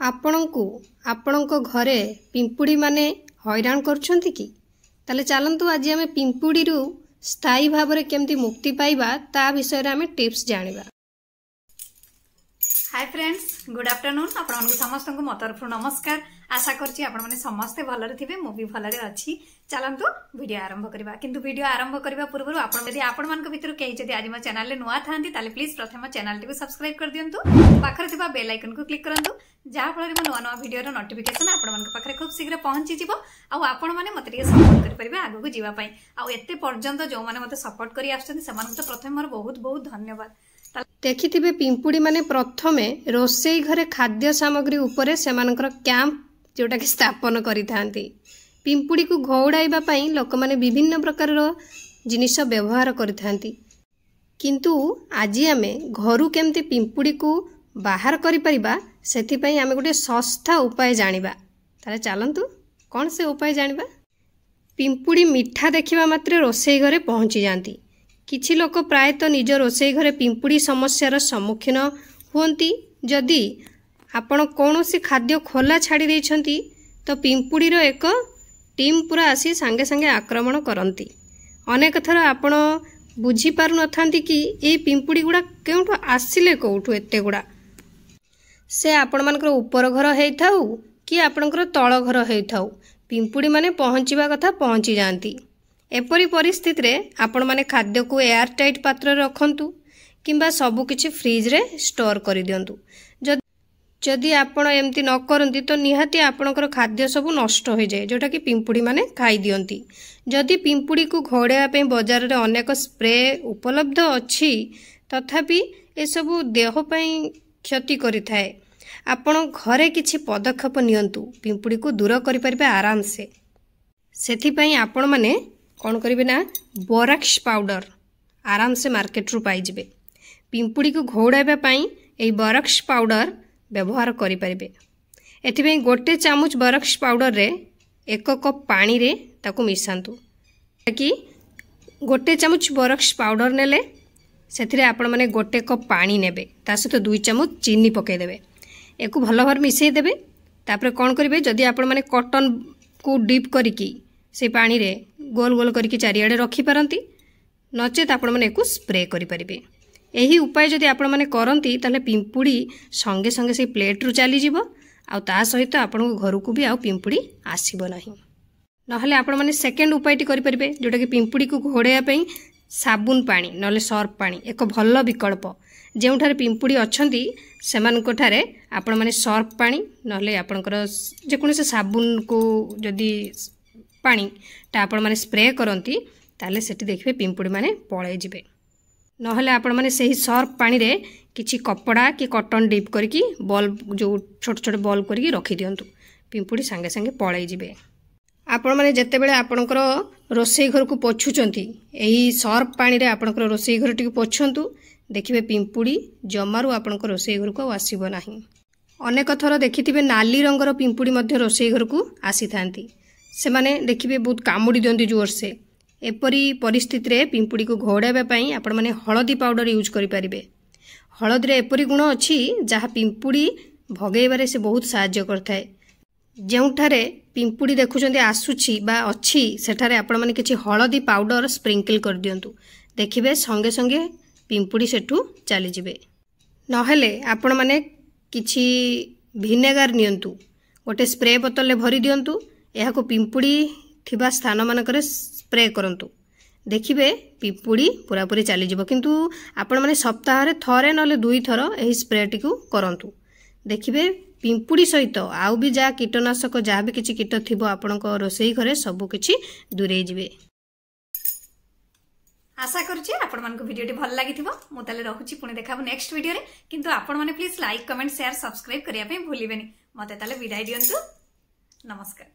आपणको आपणको घरे पिंपुड़ी माने हैरान करछंती कि ताले चलंतु आज आमे पिंपुड़ी रु स्थायी भाव में केमती मुक्ति पाइबा ता विषय रे आमे टिप्स जानिबा। Hi friends, good afternoon. आपण समस्त को मो तरफ नमस्कार। आशा करछि आपण माने समस्त भलरे थिबे, मु भी भलरे अछि। चलंतु वीडियो आरंभ करबा। किंतु वीडियो आरंभ करबा पूर्व आपण यदि आपण मान को भितर केही जदि आज मो चैनल ले नुआ थांती ताले प्लीज प्रथम चैनल टी को सब्सक्राइब कर दियंतु, पाखरे थिबा बेल आइकन को क्लिक करंतु, जहा फल रे नुआ नुआ वीडियो रो नोटिफिकेशन आपण मान को पाखरे खूब शीघ्र पहुंची जिवो। आ आपण माने मते टिके सपोर्ट कर परिबे आगु को जीवा पई। आ एते पर्यंत जो माने मते सपोर्ट करी आछथि समान को प्रथम मोर बहुत बहुत धन्यवाद। देखिथिबे पिंपुड़ी माने प्रथमे रोसई घरे खाद्य सामग्री उपरे सेमानकर कैंप जोटा कि स्थापन करिथांती। पिंपुड़ी को घौड़ाइबा पई लोक माने विभिन्न प्रकार जिनिस व्यवहार करिथांती, किंतु आज आमे घरु केमती पिंपुड़ी को बाहर करि परिबा सेथि पई आमे गोटे सस्ता उपाय जानिबा। ताले चलंतु कोन से उपाय जानिबा। पिंपुड़ी मिठा देखिबा मात्रे रोसई घरे पहुंची जांती। किछि लोक प्रायतः निज रोसई घरे पिंपुड़ी समस्यार सम्मुखीन हुंती। जदि आपण कौनसी खाद्य खोला छाड़ी देइछंती तो पिंपुड़ी रो एक टीम पूरा आसी संगे संगे आक्रमण करंती। अनेक थर आपण बुझी पारु नथांती कि ए पिंपुड़ी गुड़ा केउठो आसिले कोउठो एते गुड़ा। से आपण मानकर ऊपर घर हेइथाउ कि आपणकर तळ घर हेइथाउ, पिंपुड़ी माने पहुंचीबा कथा पहुंची जांती। एपरी परिस्थिति रे आपण माने खाद्य को एयर टाइट पात्र रखंतु किंबा सबु किछि फ्रिज रे स्टोर करि दियंतु। जदि आपण एमती न करंती तो निहाती आपणकर खाद्य सब नष्ट हो जाए, जोटा कि पिंपुड़ी माने खाई दियंती। जदि पिंपुड़ी को घोड़ाइबा पे बाजार रे अनेक स्प्रे उपलब्ध अछि तथापि ए सब देह पई क्षति करिथाए। आपण घरे किछि पदक्षेप नियंतु, पिंपुड़ी को दूर करि परिबे आराम से। सेथि पई आपण माने कौन करेंगे ना, बोराक्स पाउडर आराम से मार्केट रू पाई जिबे। पिंपुड़ी को घोड़ाइबा यही बोराक्स पाउडर व्यवहार करि परिबे। एथिबे गोटे चामच बोराक्स पाउडर रे 1 कप पानी रे ताकू मिसांतु। कि गोटे चामच बोराक्स पाउडर नेले सेथिरे आपण माने गोटे कप पानी नेबे, ता सहित 2 चामच चीनी पके देबे। एको भलो भार मिसई देबे। तापर कौन करिवे, जदि आपण माने कॉटन को डिप करिकी से पानी रे गोल गोल करके चारिआडे रखी पारंती, नचेत आपण माने को स्प्रे करि परिबे। एही उपाय जदि आपण माने करंती ताले पिंपुड़ी संगे संगे से प्लेट रु चली जिवो, आ ता सहित आपण घर को भी आ पिंपुड़ी आसीबो नाही। नहले आपण माने सेकंड उपायटी करि परिबे, जोटा कि पिंपुड़ी को घोड़ाइबा पई साबुन पानी नले सर्फ पानी एक भल विकल्प। जेउठारे पिंपुड़ी अछंती सेमानको ठारे आपण माने सर्फ पानी नले आपणकर जेकोनसे साबुन को जदि पानी टा आपण माने स्प्रे करंती ताले सेठी देखबे पिंपुड़ी माने पळे जिबे। नहले आपण माने सही सर्फ पानी रे किछि कपड़ा कि कॉटन डिप करके बॉल जो छोट छोट बॉल करके रखी दियंतु, पिंपुड़ी संगे संगे पळे जिबे। आपण माने जते बेले आपणकर रोसई घर को पोछुचंती एही सर्फ पानी रे आपणकर रोसई घर टिक पोछंतु, देखिबे पिंपुड़ी जमारू आपणकर रोसई घर को आसीबो नाही। अनेक थर देखिथिबे नाली रंगर पिंपुड़ी मध्ये रोसई घर को आसी थांती। से माने देखिबे बहुत कामुड़ी दियंती जोर से। एपरी परिस्थिति रे पिंपुड़ी को घोड़ाइबा पई आपण माने हळदी पाउडर यूज करि परिबे। हळदी रे एपरी गुण अछि जहा पिंपुड़ी भगेइबारे से बहुत सहाय्य करथाय। जेउठारे पिंपुड़ी देखुचंती आसुछि बा अछि सेठारे आपण माने किछि हळदी पाउडर स्प्रिंकल कर दियंतु, देखिबे संगे संगे पिंपुड़ी सेठू चली जिबे। नहले आपण माने किछि विनेगार नियंतु, गोटे स्प्रे बोतल ले भरी दियंतु, यह को पिंपुड़ी थिबा स्थान मानकर स्प्रे करंतु, देखिबे पिंपुड़ी पूरा पूरी चली जिवो। किंतु आपण माने सप्ताह रे थरे नले 2 थर एही स्प्रे टिकु करंतु, देखिबे पिंपुड़ी सहित आउ भी जा कीटनाशक जहाँ भी किछि कीट थिबो आपणको रोसई घरे सब किछि दूरे जिवे। आशा करूची आपण मानको वीडियो टी भल लागिथिबो। मु ताले रहुची पुणी देखाबो नेक्स्ट वीडियो रे। किंतु आपण माने please like comment share subscribe करिया पे भूलिबेनी। मते ताले विदाई दियंतु। नमस्कार।